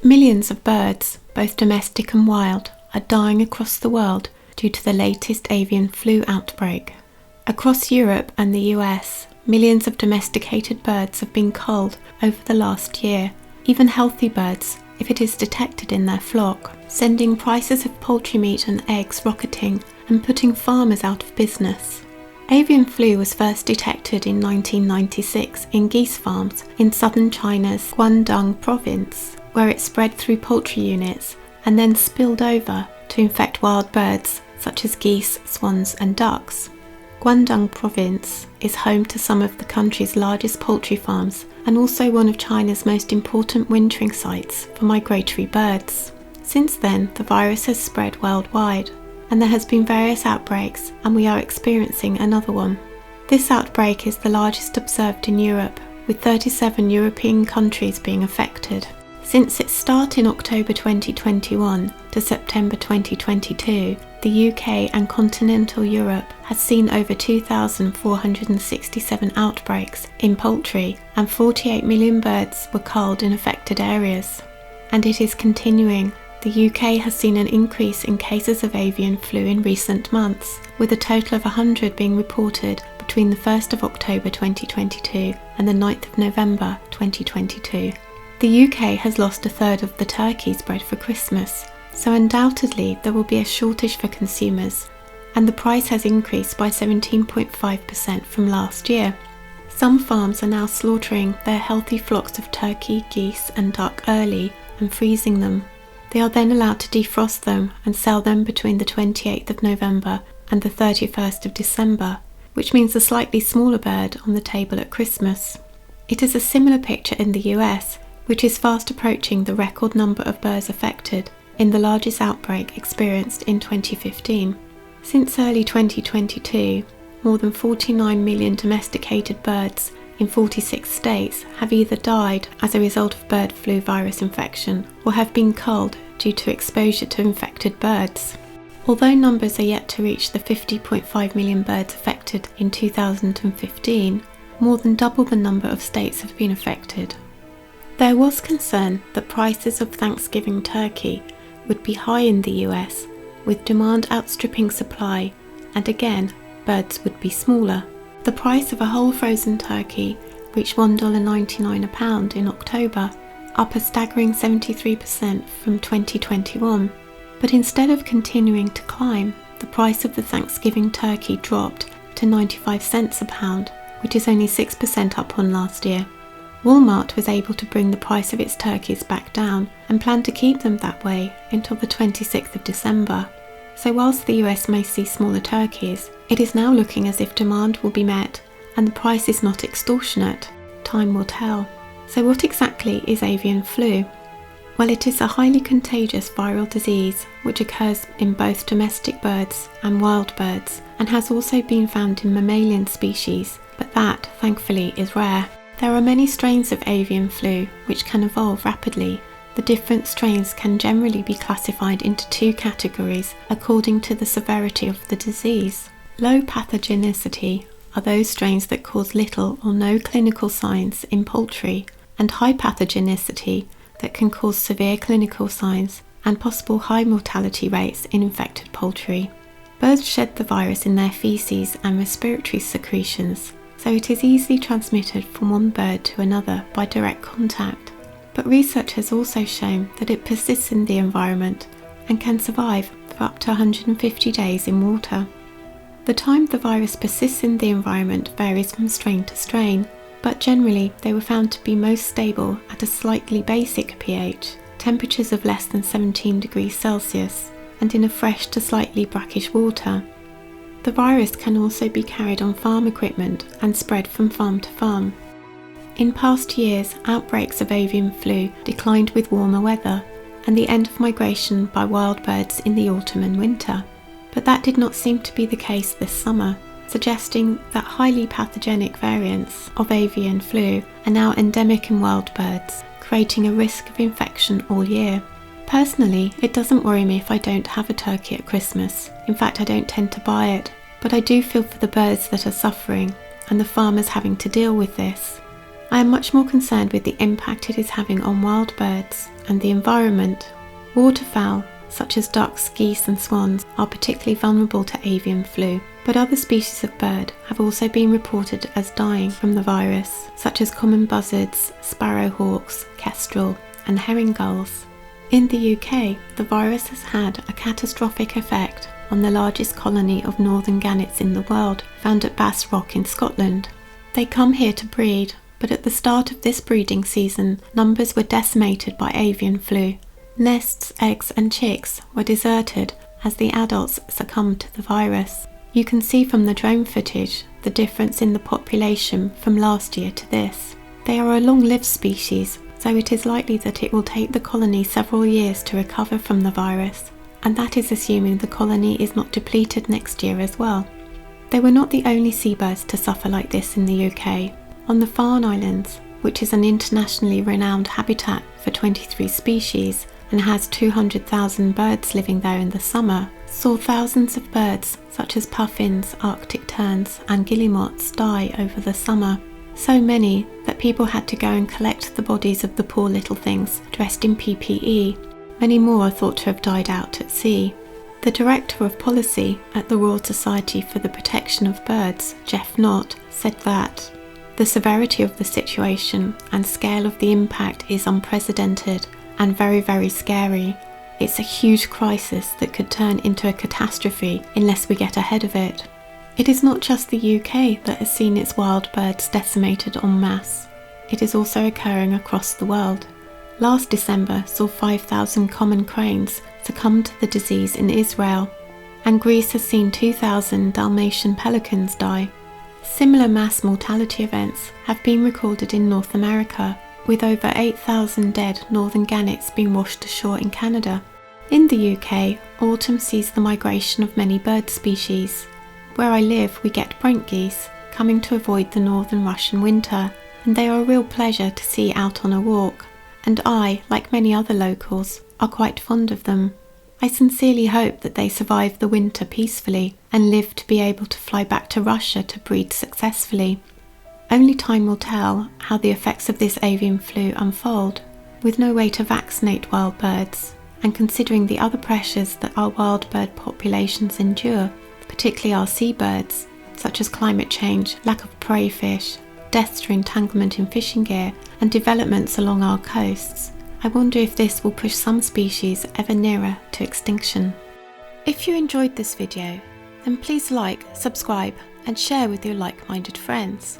Millions of birds, both domestic and wild, are dying across the world due to the latest avian flu outbreak. Across Europe and the US, millions of domesticated birds have been culled over the last year, even healthy birds, if it is detected in their flock, sending prices of poultry meat and eggs rocketing and putting farmers out of business. Avian flu was first detected in 1996 in geese farms in southern China's Guangdong province, where it spread through poultry units and then spilled over to infect wild birds such as geese, swans and ducks. Guangdong province is home to some of the country's largest poultry farms and also one of China's most important wintering sites for migratory birds. Since then, the virus has spread worldwide, and there has been various outbreaks, and we are experiencing another one. This outbreak is the largest observed in Europe, with 37 European countries being affected. Since its start in October 2021 to September 2022, the UK and continental Europe has seen over 2,467 outbreaks in poultry, and 48 million birds were culled in affected areas. And it is continuing. The UK has seen an increase in cases of avian flu in recent months, with a total of 100 being reported between the 1st of October 2022 and the 9th of November 2022. The UK has lost a third of the turkeys bred for Christmas, so undoubtedly there will be a shortage for consumers, and the price has increased by 17.5% from last year. Some farms are now slaughtering their healthy flocks of turkey, geese and duck early and freezing them. They are then allowed to defrost them and sell them between the 28th of November and the 31st of December, which means a slightly smaller bird on the table at Christmas. It is a similar picture in the US, which is fast approaching the record number of birds affected in the largest outbreak experienced in 2015. Since early 2022, more than 49 million domesticated birds in 46 states have either died as a result of bird flu virus infection or have been culled due to exposure to infected birds. Although numbers are yet to reach the 50.5 million birds affected in 2015, more than double the number of states have been affected. There was concern that prices of Thanksgiving turkey would be high in the US, with demand outstripping supply, and again, birds would be smaller. The price of a whole frozen turkey reached $1.99 a pound in October, up a staggering 73% from 2021. But instead of continuing to climb, the price of the Thanksgiving turkey dropped to 95 cents a pound, which is only 6% up on last year. Walmart was able to bring the price of its turkeys back down and planned to keep them that way until the 26th of December. So whilst the US may see smaller turkeys, it is now looking as if demand will be met and the price is not extortionate. Time will tell. So what exactly is avian flu? Well, it is a highly contagious viral disease which occurs in both domestic birds and wild birds, and has also been found in mammalian species, but that, thankfully, is rare. There are many strains of avian flu which can evolve rapidly. The different strains can generally be classified into two categories according to the severity of the disease. Low pathogenicity are those strains that cause little or no clinical signs in poultry, and high pathogenicity that can cause severe clinical signs and possible high mortality rates in infected poultry. Birds shed the virus in their feces and respiratory secretions, so it is easily transmitted from one bird to another by direct contact. But research has also shown that it persists in the environment and can survive for up to 150 days in water. The time the virus persists in the environment varies from strain to strain, but generally they were found to be most stable at a slightly basic pH, temperatures of less than 17 degrees Celsius, and in a fresh to slightly brackish water. The virus can also be carried on farm equipment and spread from farm to farm. In past years, outbreaks of avian flu declined with warmer weather and the end of migration by wild birds in the autumn and winter. But that did not seem to be the case this summer, suggesting that highly pathogenic variants of avian flu are now endemic in wild birds, creating a risk of infection all year. Personally, it doesn't worry me if I don't have a turkey at Christmas. In fact, I don't tend to buy it, but I do feel for the birds that are suffering and the farmers having to deal with this. I am much more concerned with the impact it is having on wild birds and the environment. Waterfowl, such as ducks, geese and swans, are particularly vulnerable to avian flu, but other species of bird have also been reported as dying from the virus, such as common buzzards, sparrowhawks, kestrel and herring gulls. In the UK, the virus has had a catastrophic effect on the largest colony of northern gannets in the world, found at Bass Rock in Scotland. They come here to breed, but at the start of this breeding season, numbers were decimated by avian flu. Nests, eggs and chicks were deserted as the adults succumbed to the virus. You can see from the drone footage the difference in the population from last year to this. They are a long-lived species, so it is likely that it will take the colony several years to recover from the virus, and that is assuming the colony is not depleted next year as well. They were not the only seabirds to suffer like this in the UK. On the Farne Islands, which is an internationally renowned habitat for 23 species and has 200,000 birds living there in the summer, saw thousands of birds such as puffins, Arctic terns and guillemots die over the summer. So many that people had to go and collect the bodies of the poor little things dressed in PPE. Many more are thought to have died out at sea. The Director of Policy at the Royal Society for the Protection of Birds, Jeff Knott, said that the severity of the situation and scale of the impact is unprecedented and very, very scary. It's a huge crisis that could turn into a catastrophe unless we get ahead of it. It is not just the UK that has seen its wild birds decimated en masse. It is also occurring across the world. Last December saw 5,000 common cranes succumb to the disease in Israel, and Greece has seen 2,000 Dalmatian pelicans die. Similar mass mortality events have been recorded in North America, with over 8,000 dead northern gannets being washed ashore in Canada. In the UK, autumn sees the migration of many bird species. Where I live, we get brent geese coming to avoid the northern Russian winter, and they are a real pleasure to see out on a walk, and I, like many other locals, are quite fond of them. I sincerely hope that they survive the winter peacefully and live to be able to fly back to Russia to breed successfully. Only time will tell how the effects of this avian flu unfold. With no way to vaccinate wild birds, and considering the other pressures that our wild bird populations endure, particularly our seabirds, such as climate change, lack of prey fish, deaths through entanglement in fishing gear, and developments along our coasts, I wonder if this will push some species ever nearer to extinction. If you enjoyed this video, then please like, subscribe and share with your like-minded friends.